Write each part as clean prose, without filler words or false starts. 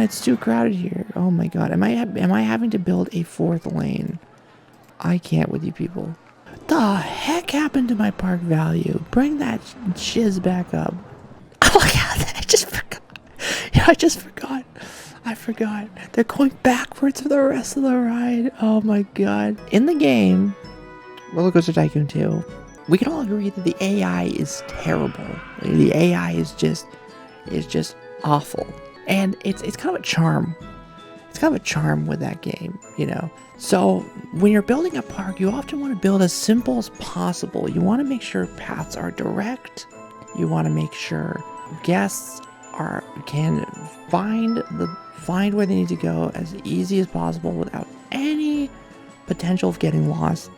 It's too crowded here. Oh my god. Am I having to build a fourth lane? I can't with you people. The heck happened to my park value? Bring that shiz back up. Oh my god, I just forgot. Yeah, I just forgot. I forgot. They're going backwards for the rest of the ride. Oh my god. In the game, Roller Coaster Tycoon 2, we can all agree that the AI is terrible. The AI is just awful. And it's kind of a charm. It's kind of a charm with that game, you know. So when you're building a park, you often want to build as simple as possible. You want to make sure paths are direct. You want to make sure guests can find where they need to go as easy as possible without any potential of getting lost.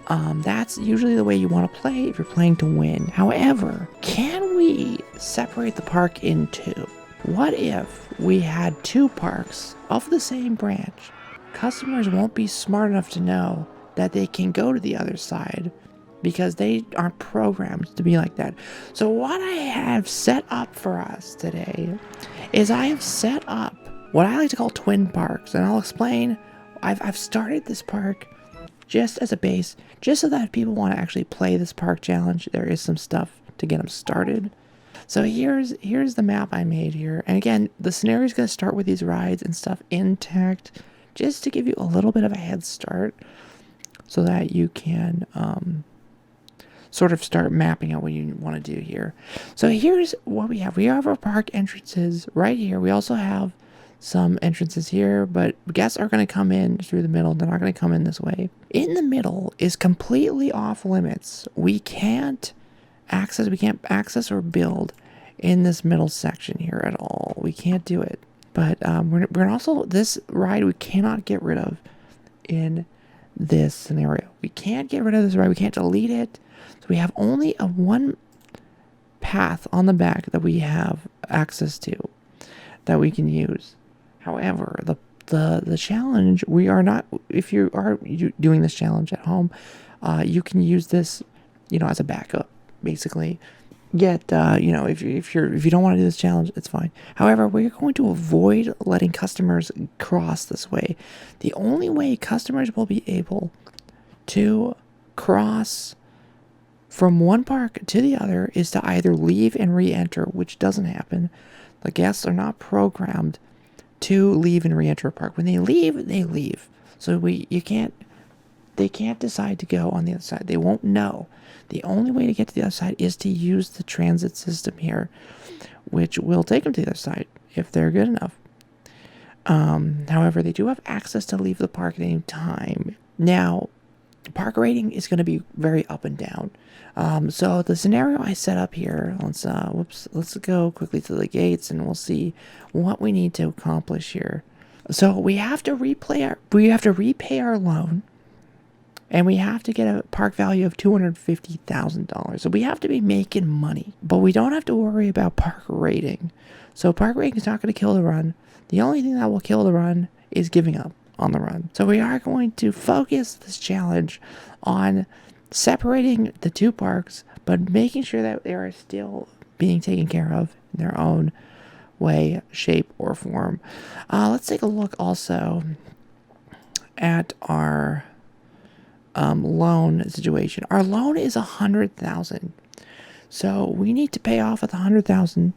That's usually the way you want to play if you're playing to win. However, can we separate the park in two? What if we had two parks of the same branch? Customers won't be smart enough to know that they can go to the other side because they aren't programmed to be like that. So what I have set up for us today is I have set up what I like to call twin parks, and I'll explain. I've started this park just as a base, just so that if people want to actually play this park challenge, there is some stuff to get them started. So here's the map I made here. And again, the scenario is going to start with these rides and stuff intact, just to give you a little bit of a head start so that you can sort of start mapping out what you want to do here. So here's what we have. We have our park entrances right here. We also have some entrances here, but guests are going to come in through the middle. They're not going to come in this way. In the middle is completely off limits. We can't access or build in this middle section here at all. We can't do it. But we're also, this ride we cannot get rid of in this scenario. We can't get rid of this ride. We can't delete it. So we have only a one path on the back that we have access to that we can use. However, the challenge, we are not, if you are doing this challenge at home, you can use this, as a backup, basically. Yet, if you don't want to do this challenge, it's fine. However, we're going to avoid letting customers cross this way. The only way customers will be able to cross from one park to the other is to either leave and re-enter, which doesn't happen. The guests are not programmed to leave and re-enter a park. When they leave, they leave. So they can't decide to go on the other side. They won't know. The only way to get to the other side is to use the transit system here, which will take them to the other side if they're good enough. However, they do have access to leave the park at any time. Now, park rating is going to be very up and down. So the scenario I set up here, let's go quickly to the gates and we'll see what we need to accomplish here. So we have to repay our loan. And we have to get a park value of $250,000. So we have to be making money. But we don't have to worry about park rating. So park rating is not going to kill the run. The only thing that will kill the run is giving up on the run. So we are going to focus this challenge on separating the two parks, but making sure that they are still being taken care of in their own way, shape, or form. Let's take a look also at our loan situation. Our loan is $100,000, so we need to pay off with $100,000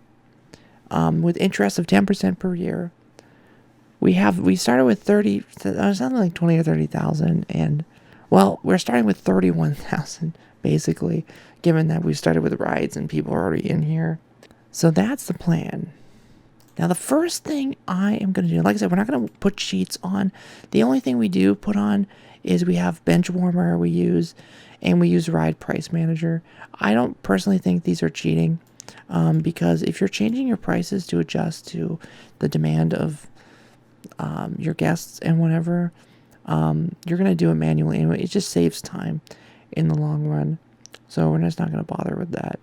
with interest of 10% per year. We started with something like 20 or 30,000, and we're starting with 31,000 basically, given that we started with rides and people are already in here. So that's the plan. Now, the first thing I am going to do, like I said, we're not going to put sheets on. The only thing we do put on is we have bench warmer we use ride price manager. I don't personally think these are cheating, because if you're changing your prices to adjust to the demand of your guests and whatever, you're going to do it manually anyway. It just saves time in the long run. So we're just not going to bother with that.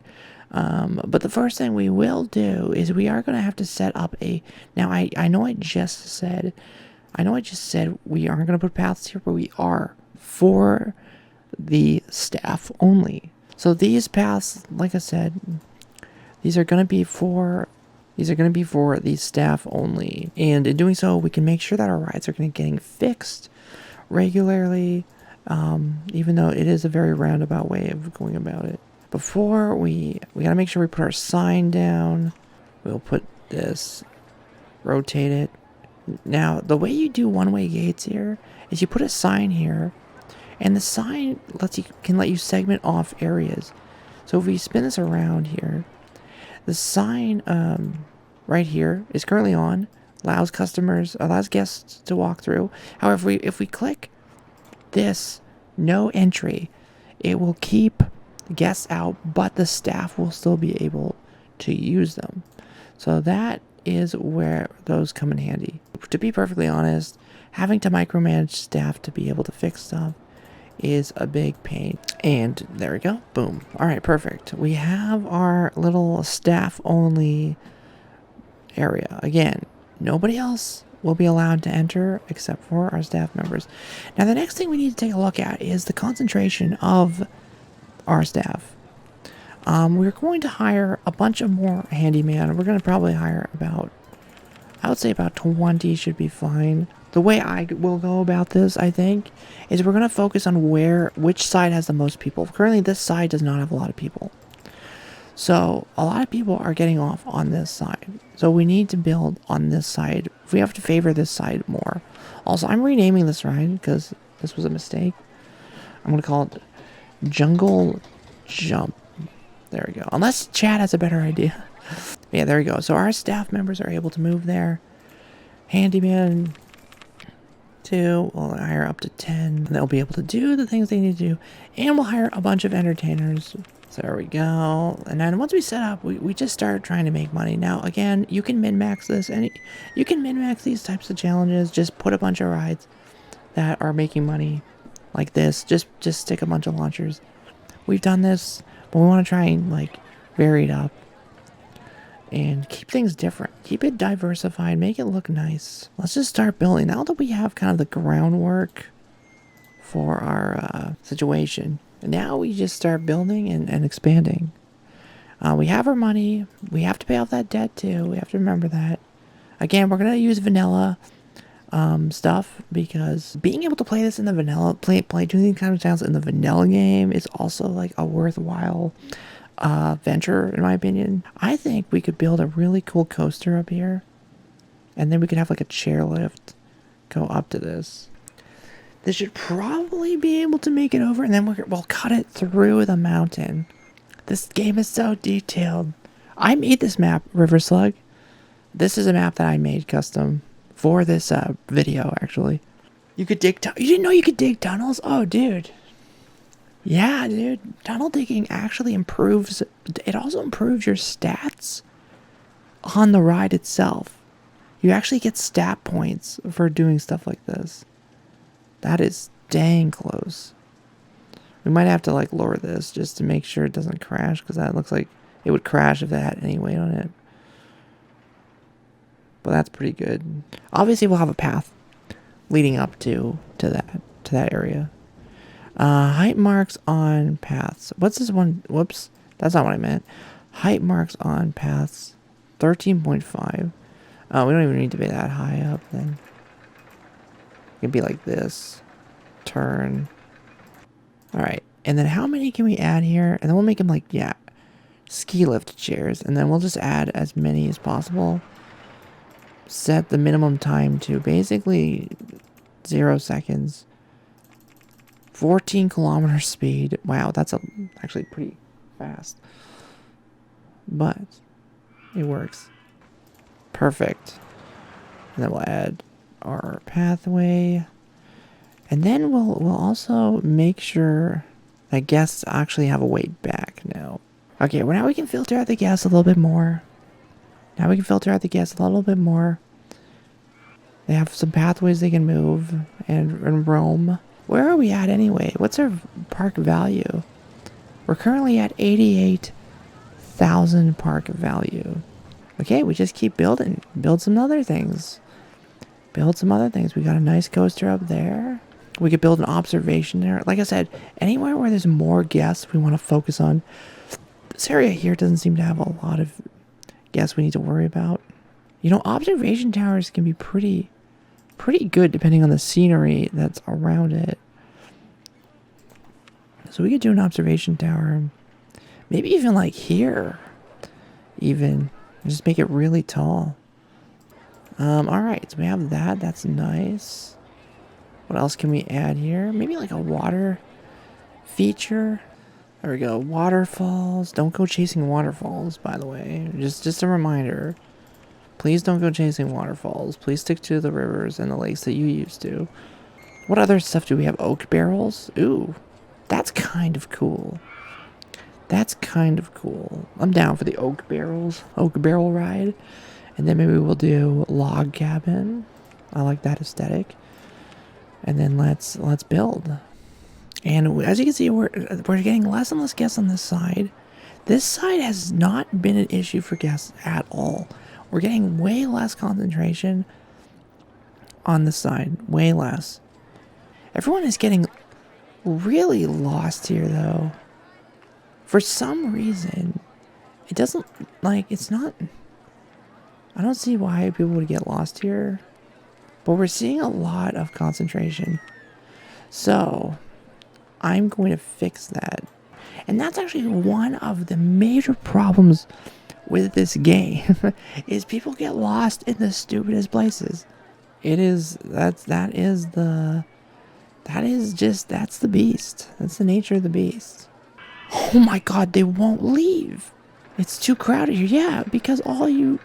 But the first thing we will do is we are going to have to set up now I know I just said we aren't going to put paths here, but we are for the staff only. So these paths, like I said, these are going to be for These are going to be for the staff only. And in doing so, we can make sure that our rides are getting fixed regularly, even though it is a very roundabout way of going about it. Before we got to make sure we put our sign down. We'll put this, rotate it. Now, the way you do one-way gates here is you put a sign here, and the sign can let you segment off areas. So if we spin this around here, the sign right here is currently on, allows guests to walk through. However, if we click this no entry, it will keep guests out, but the staff will still be able to use them. So that is where those come in handy. To be perfectly honest, having to micromanage staff to be able to fix stuff is a big pain. And there we go. Boom. All right, perfect. We have our little staff only area. Again, nobody else will be allowed to enter except for our staff members. Now, the next thing we need to take a look at is the concentration of our staff. We're going to hire a bunch of more handyman. We're going to probably hire I would say about 20 should be fine. The way I will go about this, I think, is we're going to focus on which side has the most people. Currently, this side does not have a lot of people. So, a lot of people are getting off on this side. So, we need to build on this side. We have to favor this side more. Also, I'm renaming this ride because this was a mistake. I'm going to call it Jungle Jump. There we go. Unless Chad has a better idea. Yeah, there we go. So our staff members are able to move there. Handyman 2, we'll hire up to 10. They'll be able to do the things they need to do. And we'll hire a bunch of entertainers. So there we go. And then once we set up, we just start trying to make money. Now, again, you can min-max this. And you can min-max these types of challenges. Just put a bunch of rides that are making money like this. Just stick a bunch of launchers. We've done this, but we want to try and vary it up and keep things different. Keep it diversified. Make it look nice. Let's just start building. Now that we have kind of the groundwork for our situation, now we just start building and expanding. We have our money. We have to pay off that debt too. We have to remember that. Again, we're going to use vanilla stuff because being able to play this in the vanilla, doing these kind of styles in the vanilla game is also a worthwhile venture, in my opinion. I think we could build a really cool coaster up here, and then we could have a chairlift go up to this. This should probably be able to make it over, and then we'll cut it through the mountain. This game is so detailed. I made this map, River Slug. This is a map that I made custom for this video, actually. You could dig you didn't know you could dig tunnels? Oh, dude. Yeah, dude. Tunnel digging actually improves. It also improves your stats on the ride itself. You actually get stat points for doing stuff like this. That is dang close. We might have to lower this just to make sure it doesn't crash, because that looks like it would crash if it had any weight on it. But that's pretty good. Obviously, we'll have a path leading up to that area. Height marks on paths. What's this one? Whoops. That's not what I meant. Height marks on paths. 13.5. We don't even need to be that high up then. It can be like this. Turn. Alright. And then how many can we add here? And then we'll make them ski lift chairs. And then we'll just add as many as possible. Set the minimum time to basically 0 seconds. 14 kilometer speed. Wow, that's actually pretty fast. But it works. Perfect. And then we'll add our pathway. And then we'll also make sure that guests actually have a way back now. Okay, well now we can filter out the guests a little bit more. Now we can filter out the guests a little bit more. They have some pathways they can move and roam. Where are we at anyway? What's our park value? We're currently at 88,000 park value. Okay, we just keep building. Build some other things. Build some other things. We got a nice coaster up there. We could build an observation there. Like I said, anywhere where there's more guests we want to focus on. This area here doesn't seem to have a lot of guess we need to worry about. You know, observation towers can be pretty good depending on the scenery that's around it. So we could do an observation tower. Maybe even like here. Even. Just make it really tall. Alright, so we have that. That's nice. What else can we add here? Maybe like a water feature. There we go. Waterfalls. Don't go chasing waterfalls, by the way. Just a reminder. Please don't go chasing waterfalls. Please stick to the rivers and the lakes that you used to. What other stuff do we have? Oak barrels? Ooh. That's kind of cool. That's kind of cool. I'm down for the oak barrel ride. And then maybe we'll do log cabin. I like that aesthetic. And then let's build. And as you can see, we're getting less and less guests on this side. This side has not been an issue for guests at all. We're getting way less concentration on this side. Way less. Everyone is getting really lost here, though. For some reason, it doesn't, like, it's not, I don't see why people would get lost here. But we're seeing a lot of concentration. So, I'm going to fix that. And that's actually one of the major problems with this game. Is people get lost in the stupidest places. That's the beast. That's the nature of the beast. Oh my god, they won't leave. It's too crowded here. Yeah, because all you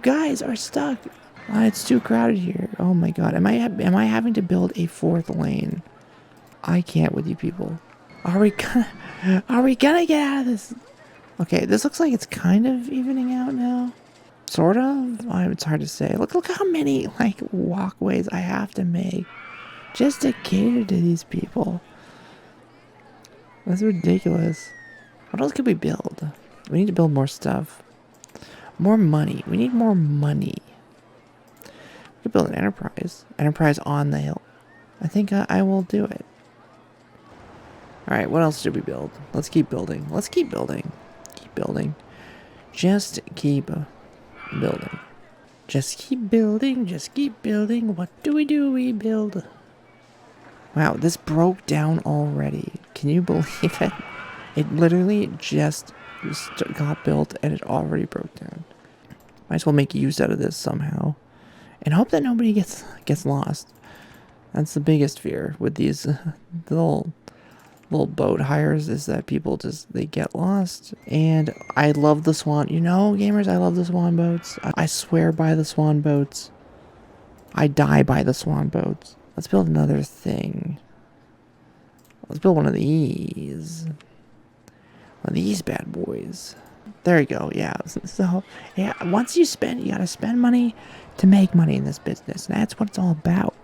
guys are stuck. It's too crowded here. Oh my god. Am I having to build a fourth lane? I can't with you people. Are we gonna get out of this? Okay, this looks like it's kind of evening out now. Sort of. It's hard to say. Look how many like walkways I have to make just to cater to these people. That's ridiculous. What else could we build? We need to build more stuff. More money. We need more money. We could build an enterprise. Enterprise on the hill. I think I will do it. Alright, what else should we build? Let's keep building. Let's keep building. Keep building. Just keep building. Just keep building. Just keep building. What do? We build. Wow, this broke down already. Can you believe it? It literally just got built and it already broke down. Might as well make use out of this somehow. And hope that nobody gets lost. That's the biggest fear with these little boat hires, is that people they get lost. And I love the swan. You know, gamers, I love the swan boats. I swear by the swan boats. I die by the swan boats. Let's build another thing. Let's build one of these. One of these bad boys. There you go, yeah. So, yeah, once you gotta spend money to make money in this business. That's what it's all about.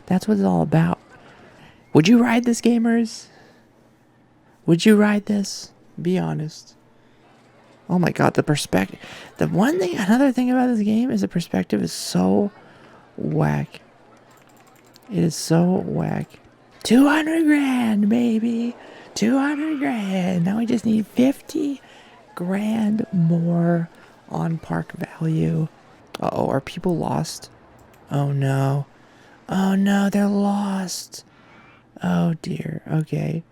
That's what it's all about. Would you ride this, gamers? Would you ride this? Be honest. Oh my god, the perspective. Another thing about this game is the perspective is so whack. It is so whack. 200 grand, baby. 200 grand. Now we just need 50 grand more on park value. Uh-oh, are people lost? Oh no. Oh no, they're lost. Oh dear. Okay.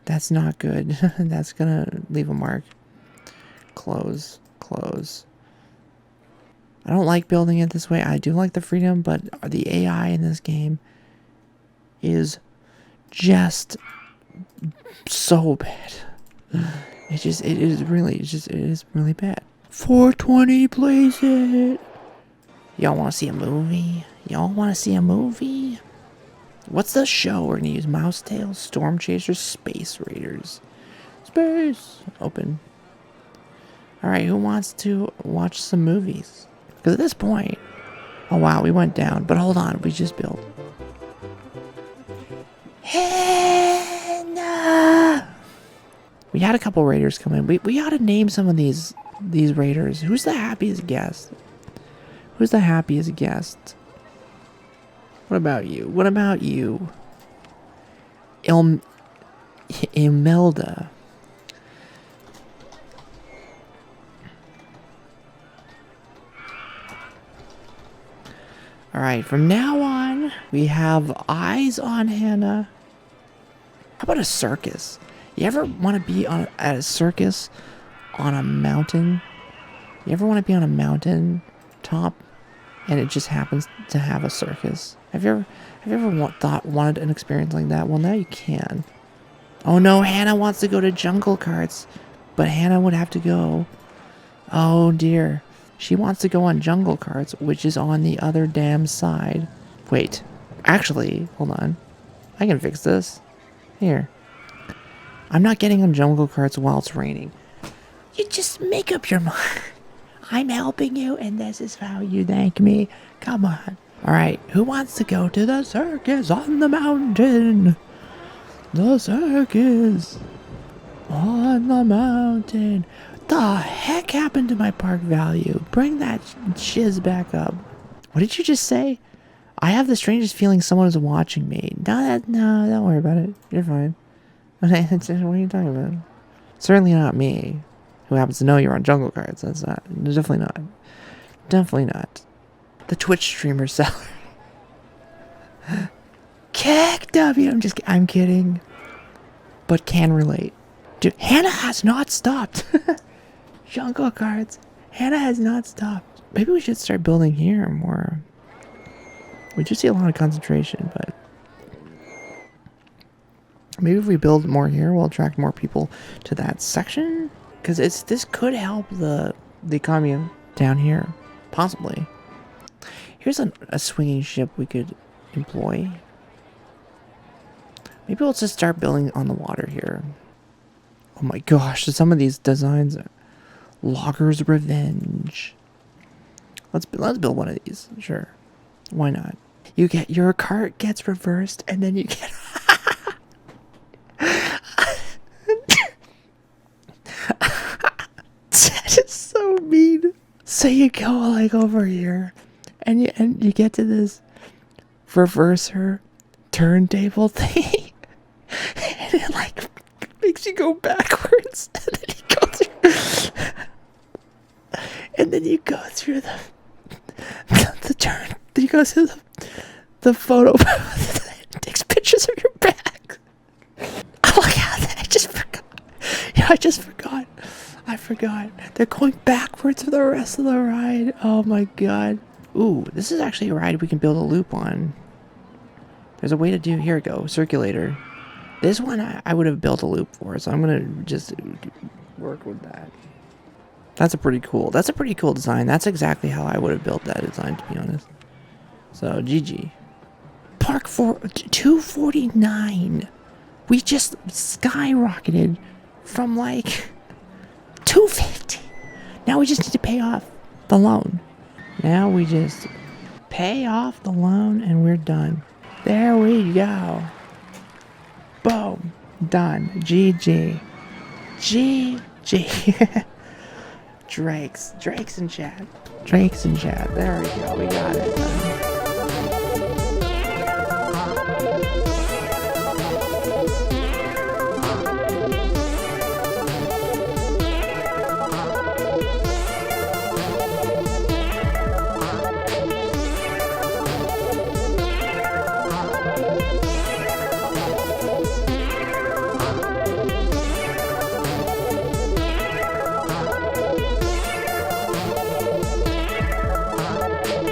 That's not good. That's gonna leave a mark. Close. Close. I don't like building it this way. I do like the freedom, but the AI in this game is just so bad. It is really bad. 420 plays it. Y'all want to see a movie? Y'all want to see a movie? What's the show? We're gonna use Mouse Tails, Storm Chasers, Space Raiders. Space! Open. Alright, who wants to watch some movies? Because at this point... Oh wow, we went down. But hold on, we just built. Hanna! We had a couple raiders come in. We ought to name some of these raiders. Who's the happiest guest? Who's the happiest guest? What about you? What about you? Imelda. Alright, from now on, we have eyes on Hanna. How about a circus? You ever want to be at a circus on a mountain? You ever want to be on a mountain top and it just happens to have a circus? Have you ever wanted an experience like that? Well, now you can. Oh no, Hanna wants to go to jungle carts, but Hanna would have to go. Oh dear. She wants to go on jungle carts, which is on the other damn side. Wait, actually, hold on. I can fix this. Here. I'm not getting on jungle carts while it's raining. You just make up your mind. I'm helping you, and this is how you thank me. Come on. Alright, who wants to go to the circus on the mountain? The circus on the mountain. The heck happened to my park value? Bring that shiz back up. What did you just say? I have the strangest feeling someone is watching me. No, don't worry about it. You're fine. What are you talking about? Certainly not me, who happens to know you're on jungle cards. That's not. Definitely not. Definitely not. The Twitch streamer seller. Kick W. I'm kidding. But can relate. Dude, Hanna has not stopped. Jungle cards. Hanna has not stopped. Maybe we should start building here more. We just see a lot of concentration, but maybe if we build more here, we'll attract more people to that section. Because this could help the economy down here, possibly. Here's a swinging ship we could employ. Maybe we'll just start building on the water here. Oh my gosh, some of these designs are Logger's Revenge. Let's build one of these. Sure. Why not? You get your cart gets reversed and then you get that is so mean. So you go like over here and you get to this reverser turntable thing and it like makes you go backwards and then you go through and then you go through the turn. You go through the photo booth that takes pictures of your back. Oh my god, I just forgot. Yeah, I forgot. They're going backwards for the rest of the ride. Oh my god. Ooh, this is actually a ride we can build a loop on. There's a way to do, here we go, circulator. This one I would have built a loop for, so I'm gonna just work with that. That's a pretty cool design. That's exactly how I would have built that design, to be honest. So, GG. Park for 249. We just skyrocketed from like 250. Now we just need to pay off the loan. Now we just pay off the loan and we're done. There we go. Boom. Done. GG. GG. Drakes in chat. There we go. We got it.